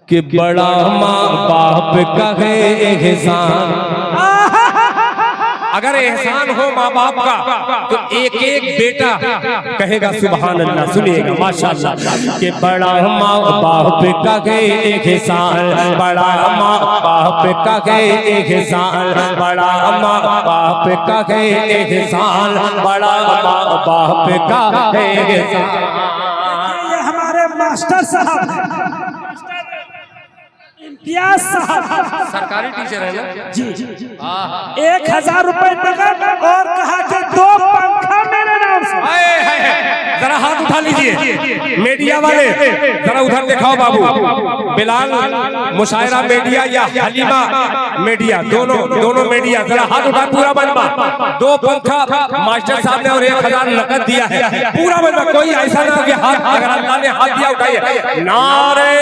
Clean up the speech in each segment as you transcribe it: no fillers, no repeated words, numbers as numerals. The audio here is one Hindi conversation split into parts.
कि बड़ा माँ बाप का है एहसान। अगर एहसान हो माँ बाप का तो एक एक बेटा कहेगा सुभान अल्लाह। सुनिएगा माशाअल्लाह कि बड़ा माँ बाप का है एहसान, बड़ा माँ बाप का है एहसान, बड़ा माँ बाप का है एहसान, बड़ा माँ बाप का है एहसान। ये हमारे मास्टर साहब इम्तियाज साहब सरकारी टीचर है ना जी 1000 रुपए नकद और कहा कि 2 पंखा मेरे नाम से। जरा हाथ उठा लीजिए मीडिया वाले, जरा उधर दिखाओ बाबू। बिलाल मुशायरा मीडिया या हलीमा मीडिया, दोनों मीडिया, जरा हाथ उठा। पूरा बनवा 2 पंखा मास्टर साहब ने और 1000 नकद दिया है। पूरा बनवा, कोई ऐसा ना हो कि हाथ, अगर अल्लाह ने हाथ दिया उठाइए। नारे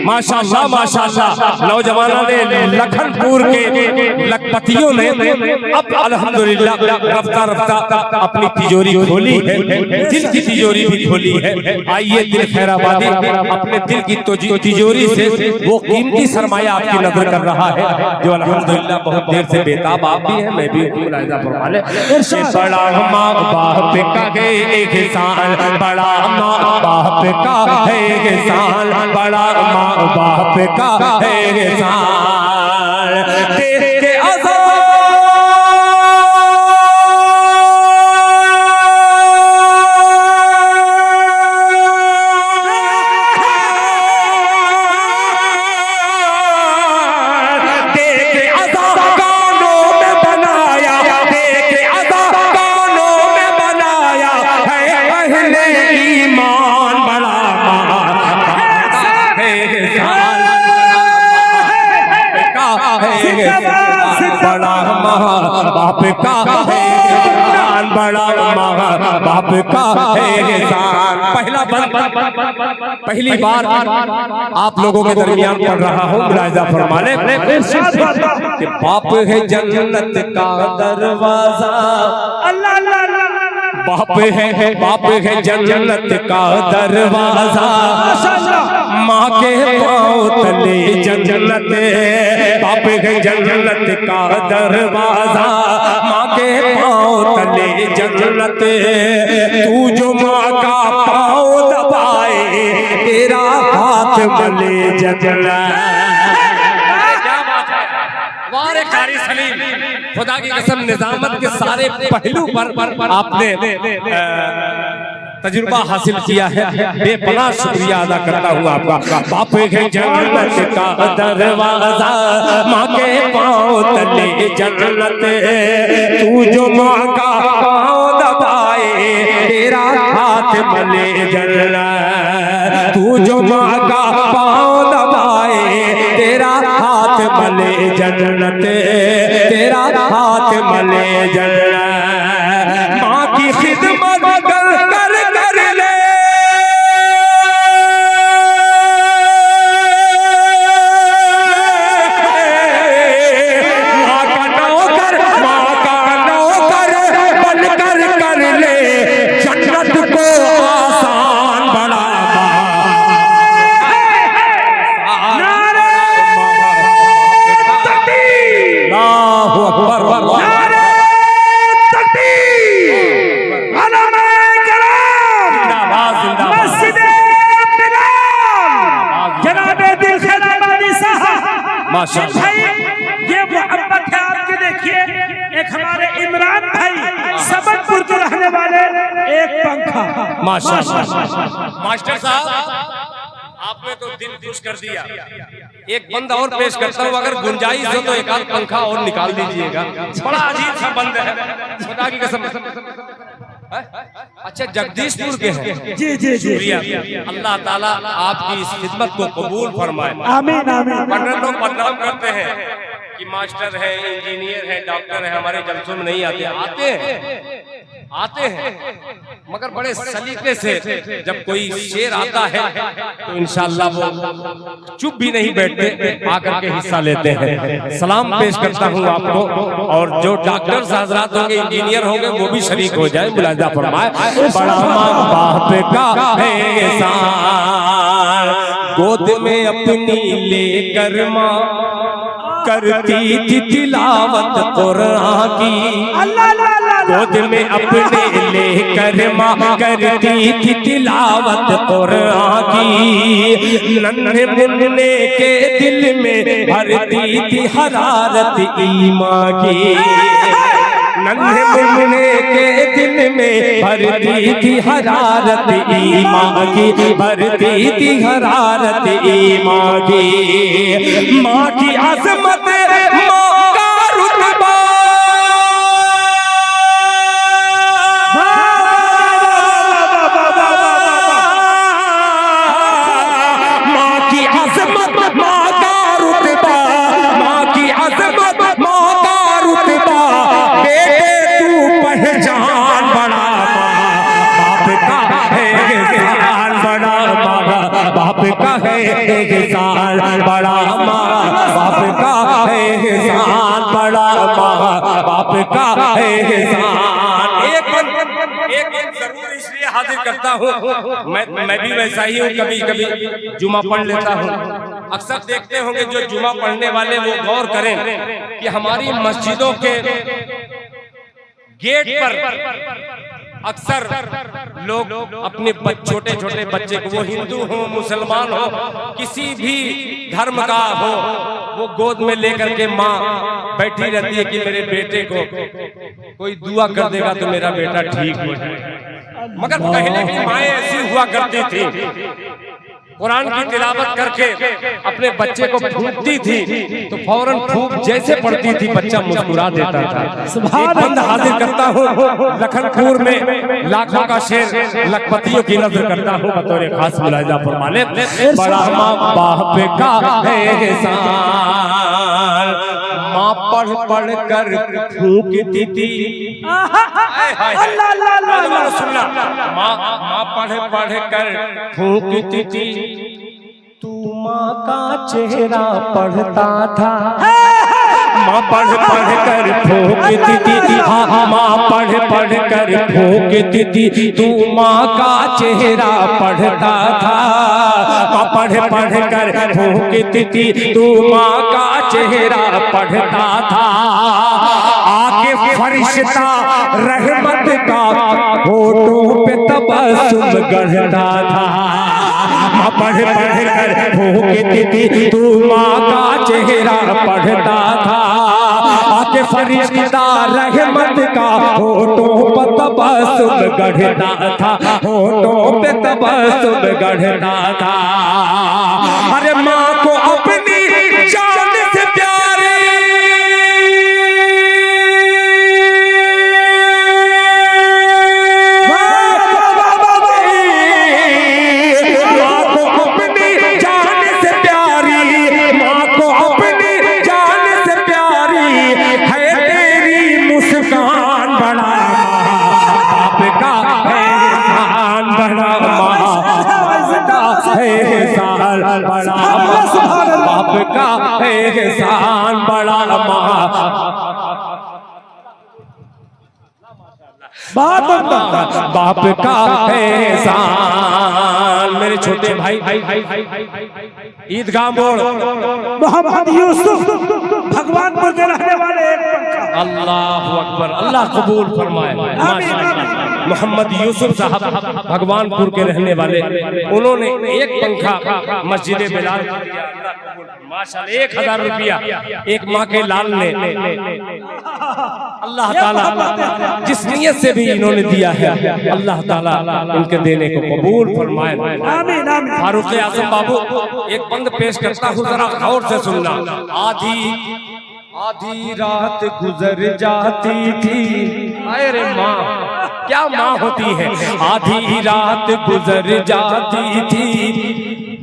माशाअल्लाह माशाअल्लाह। नौजवानों ने लखनपुर के लखपतियों ने अब अल्हम्दुलिल्लाह रफ्ता रफ्ता अपनी तिजोरी खोली है, दिल की तिजोरी भी खोली है। आइए दिल खैराबादी अपने दिल की तिजोरी से वो कीमती सरमाया आपकी नजर कर रहा है जो अल्हम्दुलिल्लाह बहुत देर से बेताब आप भी है, मैं भी मुलाहिजा फरमा ले। बड़ा माँ बाप का है एहसान, बड़ा माँ बाप का है एहसान, बड़ा माँ बाप का है एहसान। तेरे अज़ान तेरे अज़ान कानों में बनाया, तेरे अज़ान कानों में बनाया है अहले ईमान। बड़ा बड़ा माँ बाप का है एहसान, बड़ा माँ बाप का है एहसान। पहली बार आप लोगों के दरमियान पढ़ रहा हूँ, मुलाहिजा फरमा ले कि बाप है जन्नत का दरवाजा। अल्लाह बाप है जन्नत का दरवाजा, माँ के पाँव तले जन्नत। बाप है जन्नत का दरवाजा, माँ के पाँव तले जन्नत। तू जो माँ का पाँव दबाए तेरा हाथ मले जन्नत। कारी सलीम, खुदा की कसम निजामत के सारे पहलू पर आपने तजुर्बा हासिल किया है। बेपनाह शुक्रिया अदा करता हूँ आपका। बाप है जन्नत का दरवाजा, माँ के पाँव तले जन्नत। तू जो माँ का पाँव दबाए तेरा हाथ मले जन्नत। तू जो माँ का पाँव दबाए तेरा हाथ मले जन्नत, तेरा हाथ मले जन्नत। माँ की खिदमत कर ले माँ का नौकर बनकर कर ले जन्नत को आसान। बड़ा ये मोहब्बत है आपके। देखिए एक हमारे इमरान भाई सबकपुर के रहने वाले, एक पंखा। मास्टर साहब आपने तो दिल खुश कर दिया। एक बंद और पेश करता हूँ, अगर गुंजाइश हो तो एक आध पंखा और निकाल दीजिएगा। बड़ा अजीब सा बंद है, खुदा की कसम। अच्छा जगदीशपुर के हैं जी जी जी। अल्लाह ताला आपकी इस खिदमत को कबूल फरमाए। आमीन आमीन। पंडित लोग बदनाम करते हैं कि मास्टर है, इंजीनियर है, डॉक्टर है, हमारे जलसों में नहीं आते। आते हैं, मगर बड़े सलीके से जब कोई शेर आता है तो इंशाअल्लाह वो चुप भी नहीं बैठते, आकर के हिस्सा लेते हैं। सलाम पेश करता हूँ आपको, और जो डॉक्टर हजरात होंगे, इंजीनियर होंगे, वो भी शरीक हो जाए, मुलाजा फरमाए। बड़ा माँ बाप का है एहसान, गोद में अपनी लेकर माँ करती थी तिलावत कुरान की, गोद में अपने लेकर माँ करती थी तिलावत कुरान की, नन्हे मुन्ने के दिल में भरती थी हरारत ईमान की, नन्हे मुन्ने के दिल में भरती थी हरारत ईमान की, भरती थी हरारत ईमान की। माँ की अज़मत माँ का रुतबा, माँ की अज़मत माँ का रुतबा, माँ की अज़मत माँ का रुतबा, बेटे तू पहचान, बड़ा बाप का है एहसान, बड़ा बाप का है एहसान, बड़ा माँ बाप का है एहसान, बड़ा माँ बाप का है एहसान। एक जरूर इसलिए हाजिर करता हूँ, मैं भी वैसा ही हूँ, कभी कभी जुमा पढ़ लेता हूँ। अक्सर देखते होंगे जो जुमा पढ़ने वाले वो गौर करें कि हमारी मस्जिदों के गेट पर अक्सर लोग अपने छोटे छोटे बच्चे को, वो हिंदू हो मुसलमान हो किसी भी धर्म का हो, वो गोद में लेकर के माँ बैठी रहती है कि मेरे बेटे को कोई दुआ कर देगा तो मेरा बेटा ठीक हो जाएगा। मगर पहले की माएँ ऐसी हुआ करती थी, कुरान की तिलावत करके अपने बच्चे को फूंकती थी तो फौरन फूंक जैसे पड़ती थी बच्चा मुस्कुरा देता था। एक बंद हाजिर करता हूँ, लखनपुर में लाखों का शेर लखपतियों की नजर करता हूँ, बतौर खास मुलाहिजा फरमाने। बड़ा माँ बाप का है एहसान, माँ पढ़ पढ़ कर फूंकती थी, सुनना, माँ पढ़ पढ़ कर फूंकती थी, तू माँ का चेहरा पढ़ता था, माँ पढ़ पढ़ कर फूंकती थी, हाँ माँ पढ़ पढ़ कर फूंकती थी, तू माँ का चेहरा पढ़ता था, माँ पढ़ पढ़ कर फूंकती थी, तू माँ का चेहरा पढ़ता था, आके फरिश्ता रहमत का होठों पे तबस्सुम गढ़ता था, माँ पढ़ पढ़ कर फूंकती थी, तू माँ का चेहरा पढ़ता था, आके फरिश्ता रहमत का होठों पे तबस्सुम गढ़ता था, होठों पे तबस्सुम गढ़ता था। अरे माँ को अपनी जान से प्यारे, बाप का है एहसान, बड़ा बाप का है एहसान। मेरे छोटे भाई ईदगाह मोड़ मोहम्मद यूसुफ भगवानपुर के रहने वाले एक पंखा, अल्लाह अकबर, अल्लाह कबूल फरमाए। माशाअल्लाह, मोहम्मद यूसुफ साहब भगवानपुर के रहने वाले, उन्होंने एक पंखा मस्जिद बिलाल माशाअल्लाह 1000 रुपया एक माँ के लाल ने, अल्लाह ताला जिस नियत से भी इन्होंने दिया है अल्लाह ताला इनके देने को कबूल फरमाए। आमीन आमीन। फारूक आजम बाबू एक बंद पेश करता हूँ, जरा गौर से सुनना। आधी रात गुजर जाती थी, अरे माँ क्या माँ होती है, आधी रात गुजर जाती थी,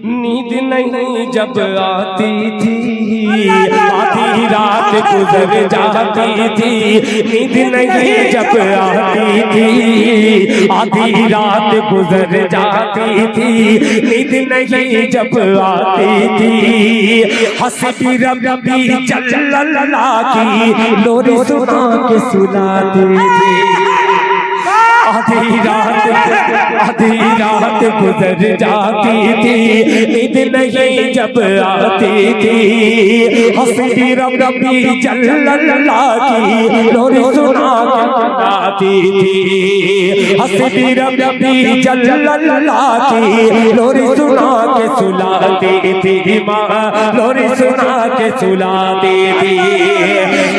नींद नहीं जब आती थी, आधी रात गुजर जाती थी, नींद नहीं जब आती थी, आधी रात गुजर जाती थी, नींद नहीं जब आती थी, हंसती रबी चल्ला की लोरी सुना के सुनाती थी। आधी रात गुजर जाती थी, नींद नहीं जब आती थी, हंसती रबी चल्ला की लोरी सुना के सुनाती थी, हंसती रबी चल्ला की लोरी सुना के सुनाती थी, माँ लोरी सुना के सुनाती थी।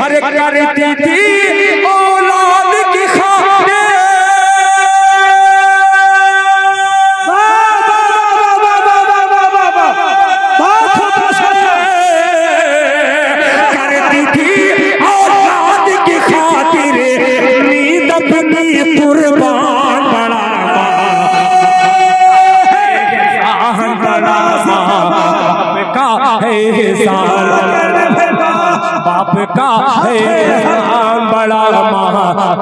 अरे करती थी औलाद की खातिर, कुर्बान बड़ा बाप का है एहसान, बाप का है एहसान, बड़ा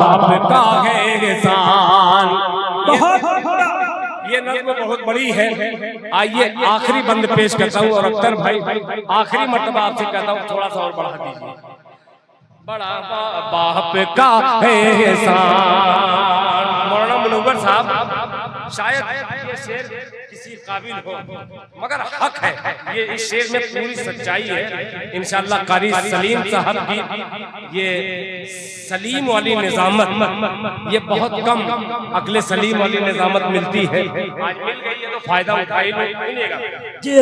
बाप का है एहसान। ये नज़्म बहुत बड़ी है। आइए आखिरी बंद पेश करता हूँ, और अख्तर भाई आखिरी मर्तबा आपसे कहता हूँ थोड़ा सा और बढ़ा दीजिए। बड़ा बाप का है एहसान। मौलाना मुनव्वर साहब, शायद ये शेर किसी काबिल हो, मगर हक है। ये इस शेर में पूरी सच्चाई है। इंशाअल्लाह कारी सलीम साहब की ये सलीम वाली निजामत, ये बहुत कम अगले सलीम वाली निजामत मिलती है। आज मिल गई है तो फायदा उठाई लो, मिलेगा जी।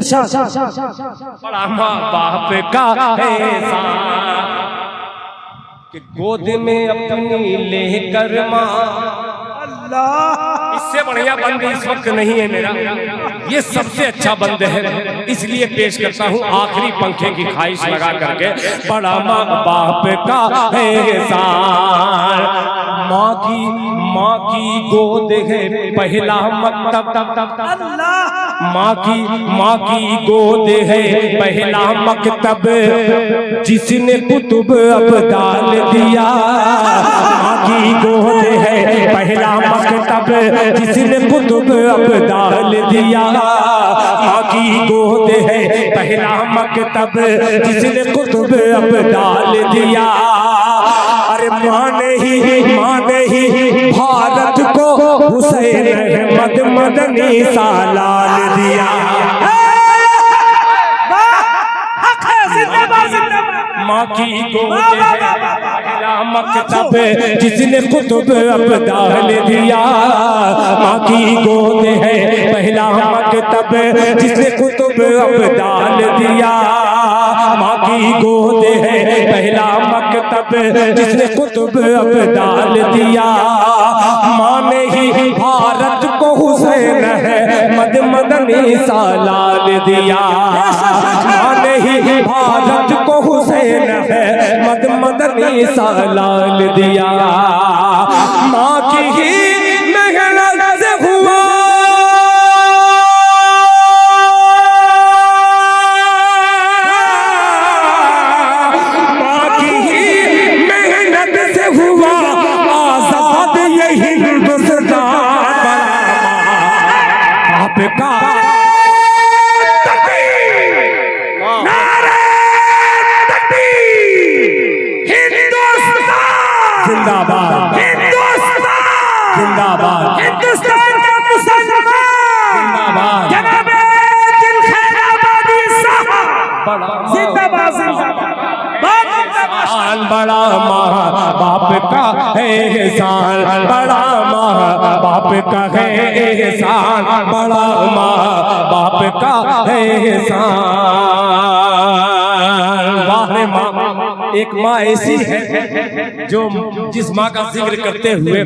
बड़ा बाप का है एहसान कि गोद में अपनी लेकर माँ, अल्लाह, इससे बढ़िया बंद इस वक्त नहीं है मेरा, ये सबसे अच्छा बंद है, इसलिए पेश करता हूँ आखिरी पंखे की ख्वाहिश लगा करके। बड़ा माँ बाप का है एहसान, माँ की गोद है पहला मकतब, माँ की गोद है पहला मकतब, जिसने कुतुब अब्दाल दिया। माँ की गोद है पहला मकतब, जिसने कुतुब अब्दाल दिया। माँ की गोद है पहला मकतब, जिसने कुतुब अब्दाल दिया। अरे माँ ने ही भारत को हुसैन अहमद मदनी सालाल दिया। माँ की गोद है पहला मकतब, जिसने कुतुब अब्दाल दिया। माँ की गोद है पहला मकतब, जिसने कुतुब अब्दाल दिया। माँ की गोद है पहला मकतब, जिसने कुतुब अब्दाल दिया। माँ ने ही भारत को हुसैन अहमद मदनी सालाल दिया। माँ ने ही भारत को हुसैन अहमद मदनी सालाल दिया। माँ की ही मेहनत से हुआ आजाद ये हिंदुस्तान। बाप का जिंदाबाद, जिंदाबाद, हिंदुस्तान के मुसलमान जिंदाबाद, जनाबे दिल खैराबादी साहब जिंदाबाद, बड़ा माँ बाप का है एहसान, बड़ा माँ बाप का है एहसान, बड़ा माँ बाप का है एहसान। वाह माँ, एक माँ ऐसी है जो जिस माँ का जिक्र करते हुए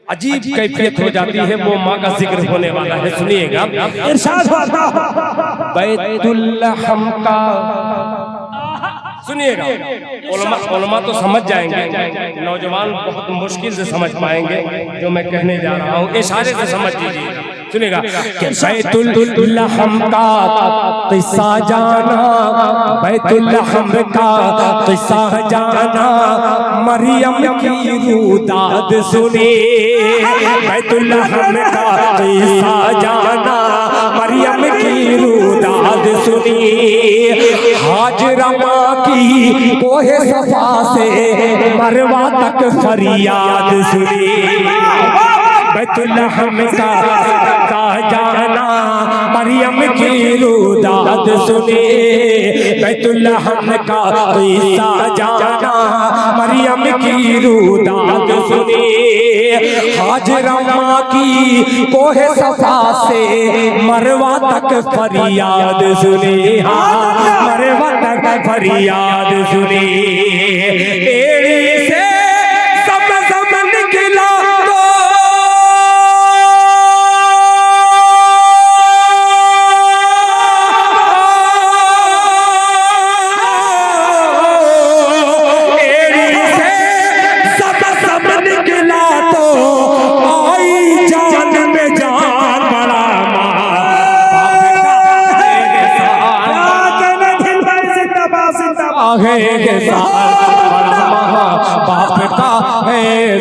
अजीब कैफियत हो जाती है, वो माँ का जिक्र होने वाला है। सुनिएगा, इरशाद बैतुल्लहम का, सुनिएगा, उलमा तो समझ जाएंगे, नौजवान बहुत मुश्किल से समझ पाएंगे जो मैं कहने जा रहा हूँ, इशारे से समझ लीजिए। सुनेगा कि बैतुल्लहम का किस्सा जाना, बैतुल्लहम का किस्सा जाना, मरियम की रूदाद सुनी। बैतुल्लहम का किस्सा जाना, मरियम की रूदाद सुनी। हाजरा माँ की कोहे सफा से मरवा तक फरियाद सुनी। बैतुल्लहम का जाना, मरियम की रूदाद सुनी। बैतुल्लहम का किस्सा जाना, मरियम की रूदाद सुनी। हाजरा माँ की कोहे सफा से मरवा तक फरियाद सुनी। हाँ, मरवा तक फरियाद सुनी। एड़ी से ज़मज़म निकला बाप का है